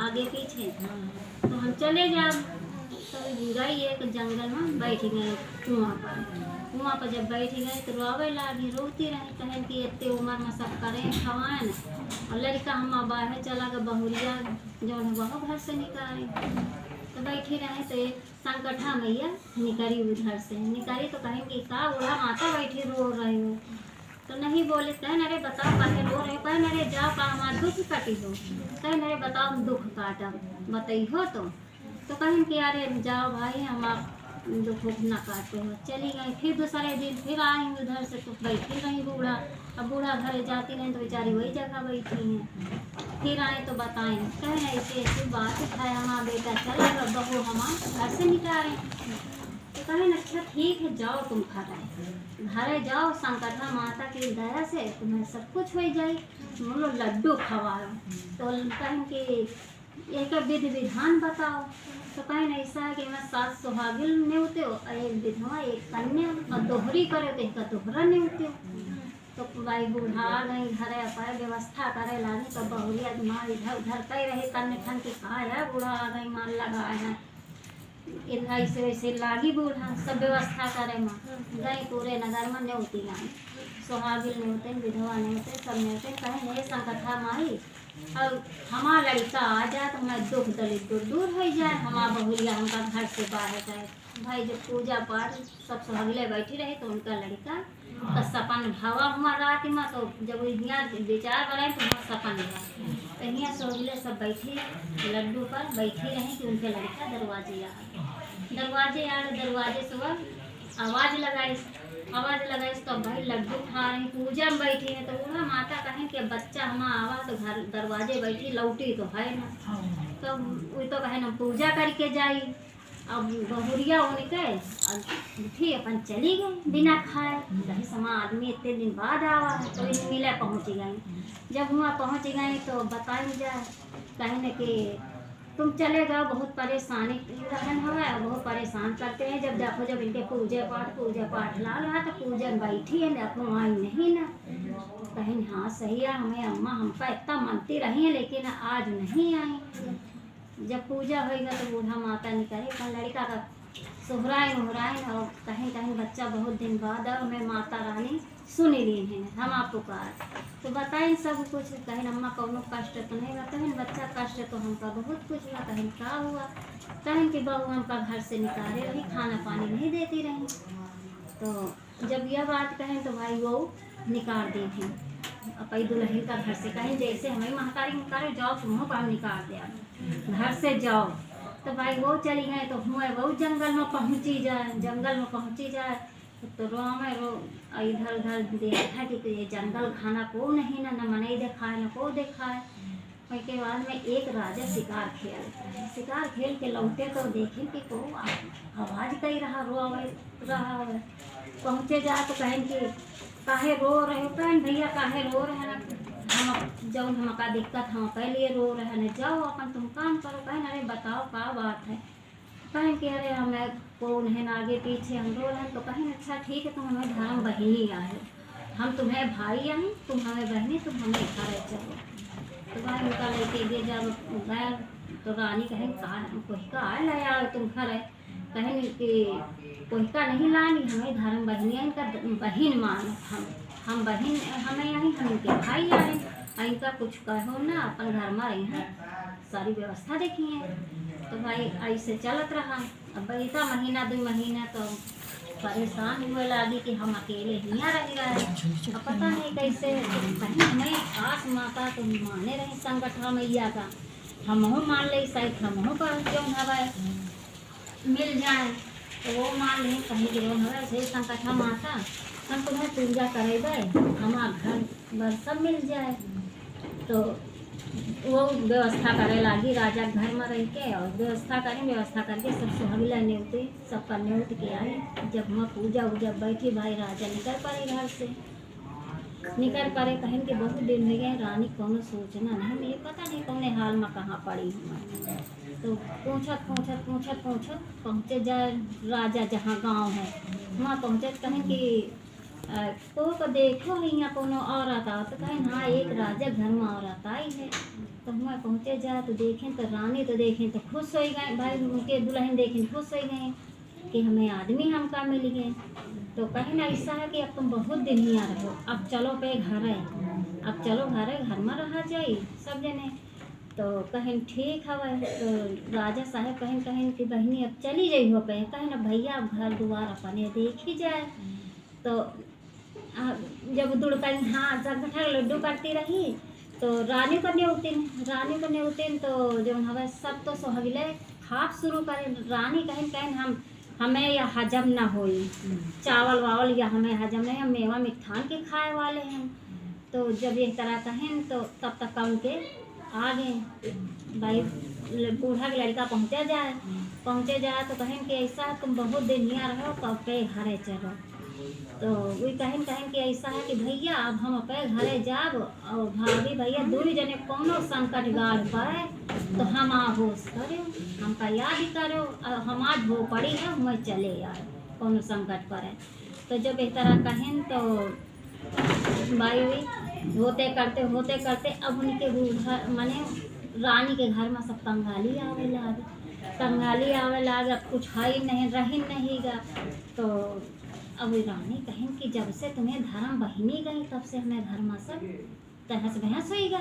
आगे पीछे। तो हम चले जाब, तो बुराई एक जंगल में बैठ गए कुआं पर जब बैठ गए तो रोवे लागी, रोती रही, कहें कि इतने उम्र में सब करें खवाएं। और लड़का हम बाहर चला गया, बहुरिया जो है वह घर से निकाले। तो बैठी रहे तो एक संकटा मैया निकली, उधर से निकली तो कहें कि का बूढ़ा माता बैठी रो रही हो। तो नहीं बोले, कहें अरे बताओ काहे रो रहे हो, कहें अरे जाओ का हमारा दुख काटी हो, कहें अरे बताओ दुख काटा बताई हो। तो कहें कि अरे जाओ भाई हम आप दुख न काटे हो। चली गई, फिर दूसरे दिन फिर आई उधर से, तो बैठी रही बूढ़ा। अब बूढ़ा घर जाती नहीं तो बेचारी वही जगह बैठी हैं। फिर आए तो बताएं, कहें ऐसे ऐसी बात है, हमारा बेटा चल बहू हम घर से निकालें। तो कहें अच्छा ठीक है जाओ तुम घरे जाओ, संकटा माता की दया से तुम्हें सब कुछ हो जाए, तुम लोग लड्डू खवाओ। तो कहें कि एक विधि विधान बताओ। तो कहें ऐसा है कि मैं 7 सुहागिन नेवते हो, एक विधवा एक कन्या, और दोहरी करे तो एक दोहरा नेवते हो। तो भाई बूढ़ा गई घरे पर व्यवस्था करे लागी। तो बहुरिया माँ इधर उधर कह रहे कन्ने ठन की कहा है, बूढ़ा आ गई मान लगाए हैं ऐसे वैसे लागी बूढ़ा सब व्यवस्था करे माँ। गई पूरे नगर में नेवती आई, सुहागिन नेवते विधवा नेवते सब नेवते। कहें ये संकथा माई और हमारा लड़का आ जाए तो मैं दुख दलित दूर हो जाए, हमारा बहुरिया हमका घर से बाहर जाए। भाई जब पूजा पाठ सब सुहागिले बैठी रहे तो उनका लड़का का सपन भावा हुआ रात में। तो जब यहाँ विचार बनाए तो वहाँ सपन हुआ, तो यहाँ सुहागिले सब बैठी लड्डू पर बैठी रहे कि उनके लड़का दरवाजे आ दरवाजे से वह आवाज़ लगाई तो भाई लड्डू खा रही, पूजा में बैठी है। तो वह माता कहें कि बच्चा हमारा आवा तो घर दरवाजे बैठी लौटी तो है ना। तो वो तो कहे ना पूजा करके जाई। अब बहुरिया उनके उठी अपन चली गई बिना खाए, कहीं समा आदमी इतने दिन बाद आवा है तो इन मिले पहुँच गई। जब वहाँ पहुँच गई तो बताई जाए, कहें कि तुम चले जाओ, बहुत परेशानी रहन हवा, बहुत परेशान करते हैं। जब देखो जब इनके पूजा पाठ ला रहा तो पूजा बैठी है, देखो आई नहीं ना। कहें हाँ सही है, हमें अम्मा हमका इतना मनती रही है लेकिन आज नहीं आई। जब पूजा होगा तो बूढ़ा माता निकले अपन लड़का का सोहराए और कहीं बच्चा बहुत दिन बाद और मैं माता रानी सुन ली है हम आप पुकार। तो बताएं सब कुछ, कहें अम्मा कौनो कष्ट तो नहीं हुआ, कहें बच्चा कष्ट तो हमका बहुत कुछ हुआ। कहें क्या हुआ, कहें कि बहू हमका घर से निकाले रही, खाना पानी नहीं देती रही। तो जब यह बात कहें तो भाई वो निकाल दी थी अपनी दुल्हन का घर से। कहें जैसे हमें महतारी निकाले जाओ तुम्हों पर निकाल दिया घर से जाओ। तो भाई वो चली गए तो हुए वो जंगल में पहुँची जाए तो रो इधर उधर देखा कि ये जंगल खाना को नहीं ना मने दिखाए न को दिखाए। उसके बाद में एक राजा शिकार खेल के लौटे तो देखें कि को आवाज़ कही रहा है। पहुँचे जाए तो कहें कि काहे रो रहे हो, कहें भैया काहे रो रहे हैं, हम जब हमका दिक्कत हम पहले रो रहे हैं, जाओ अपन तुम काम करो। कहें अरे बताओ क्या बात है, कहें कि अरे हमें कौन है आगे पीछे हम रो रहे हैं। तो कहें अच्छा ठीक है तुम हमें धर्म बहिनी आए, हम तुम्हें भाई आए, तुम हमें बहनी, तुम हमें घर चलो। तो भाई उनका लेके गए जब गए तो रानी कहें कोई का लाया तुम घर है, कहें कि कोई का नहीं लानी, हमें धर्म बहनी है, इनका बहन मान हम बहन हमें आई, हम इनके भाई आए, इनका कुछ कहो ना अपन घर में रही हैं सारी व्यवस्था देखी है। तो भाई ऐसे चलत रहा। अब बीता महीना 2 महीना तो परेशान हुए लगी कि हम अकेले यहाँ रह गए। अब पता नहीं कैसे कहीं हमें खास माता तो माने रही संगठन मैया का, हम मान ले शायद हम पर क्यों हवा मिल जाए तो वो मान लें कहीं गिरो हवा से संगठन माता हम तुम्हें पूजा करेंगे, हमारा घर बर सब मिल जाए। तो वो व्यवस्था करे लगी राजा घर में रह के और व्यवस्था करके सब सुहागिला नेवते सब पर नेवत के आए। जब हम पूजा उजा बैठी भाई राजा निकल पड़े घर से कहें कि बहुत दिन हो गए रानी कौन सोचना नहीं, मुझे पता नहीं कौन हाल में कहाँ पड़ी हूँ। तो पूछत पहुँचे जाए राजा जहाँ गांव है वहाँ पहुँचे, कहें कि को देखो यहाँ कोनो औरत आओ तो कहें हाँ एक राजा घर में औरत आई है। तो मैं पहुँचे जाए तो देखें तो रानी तो देखें तो खुश हो गए, भाई उनके दुल्हन देखें खुश हो गए कि हमें आदमी हमका मिल गए। तो कहीं ना ऐसा है कि अब तुम बहुत दिन ही आ रहे हो, अब चलो पे घर है, अब चलो घर में रहा जाए सब जने। तो कहें ठीक है। तो राजा साहब कहें कि बहनी अब चली जाइ हो पे, कहें ना भैया अब घर द्वार अपने देख ही जाए। तो जब दुड़ कहीं हाँ संगठन लड्डू करती रही तो रानी को न्योतिन तो जो हमें सब तो सोहगिले खाप शुरू करें। रानी कहें हमें या हजम ना होई चावल वावल, या हमें हजम नहीं, हम मेवा मिठान के खाए वाले हैं। तो जब ये तरह कहें तो तब तक उनके आ गए भाई बूढ़ा के लड़का पहुँचे जाए तो कहें कि ऐसा तुम बहुत दिन यहाँ रहो तो पे घरे चलो। तो वही कहें कि ऐसा है कि भैया अब हम पे घरे जाब और भाभी भैया दूरी जने कोनो संकट गाड़ पाए तो हम होश करो, हमका याद करो, हम आज हो पड़ी है मैं चले यार कोनो संकट पड़े। तो जब इस तरह कहें तो भाई होते करते अब उनके बूढ़ा माने रानी के घर में सब कंगाली आवे लागे, अब कुछ है नहीं रही नहीं गा। तो अब रानी कहें कि जब से तुम्हें धर्म बहिनी गई तब से हमें घर में सब तहस बहस होगा,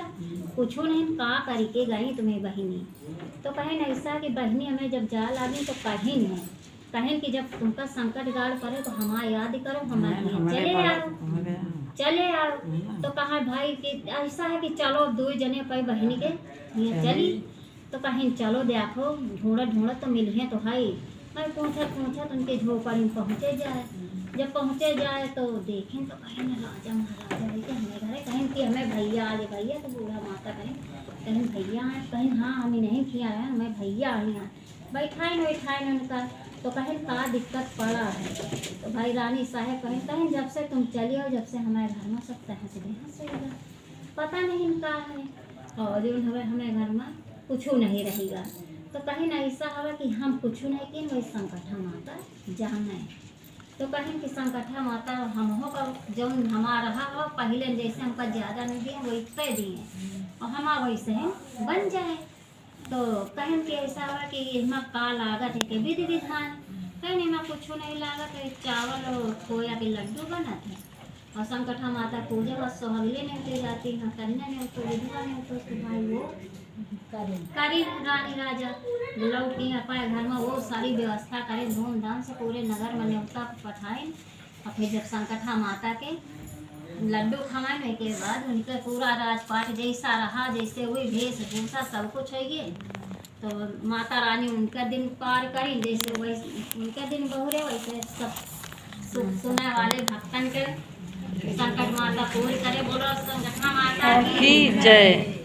कुछ नहीं का करी के गई तुम्हें बहिनी। तो कहें ऐसा कि बहिनी हमें जब जा लागी तो कहें कि जब तुमका संकट गाड़ पड़े तो हमारा याद करो, हमारे चले आओ। तो कहा भाई कि ऐसा है कि चलो दो जने पे बहिनी के यहाँ चली। तो कहें चलो देखो ढूंढत तो मिल तो है। मैं पूछत उनके झोपड़ी में पहुँचे जाए। जब पहुँचे जाए तो देखें तो कहें राजा महाराजा है कि हमें घरे, कहें कि हमें भैया आए भैया। तो बूढ़ा माता कहें भैया आए, कहें हाँ हमें नहीं किया है, हमें भैया आए यहाँ बैठाए उनका। तो कहें का दिक्कत पड़ा है। तो भाई रानी साहब कहें जब से तुम चली हो जब से हमारे घर में सब तहस बहस होगा, पता नहीं का है और जो हमें घर में कुछ नहीं रहेगा। तो कहें ऐसा है कि हम कुछ नहीं किए वही संकट माता जाना है। तो कहें कि संकट माता हम हो जो हमारा हो पहले जैसे हमका ज़्यादा नहीं दिए वैसे दिए और हमारा वैसे बन जाए। तो कहें कि ऐसा है कि इसमें का लागत है कि विधि विधान, कहीं इसमें कुछ नहीं लागत है, चावल और खोया के लड्डू बनाते हैं और संकट माता पूजा बस सोहगले नहीं उठे जाती है, कन्या नहीं उठो विधवा नहीं उठो, उसके भाई वो करी रानी राजा लौट के पाए घर में वो सारी व्यवस्था करे धूमधाम से पूरे नगर में न्योता पठाए। और फिर जब संकटा माता के लड्डू खवाने के बाद उनके पूरा राजपाट जैसा रहा जैसे वही वेशभूषा सब कुछ है ये। तो माता रानी उनका दिन पार करी जैसे वैसे उनके दिन बहुरे वैसे सब सुनने वाले भक्तन के संकट माता पूरी करे। बोलो संकटा माता की जय।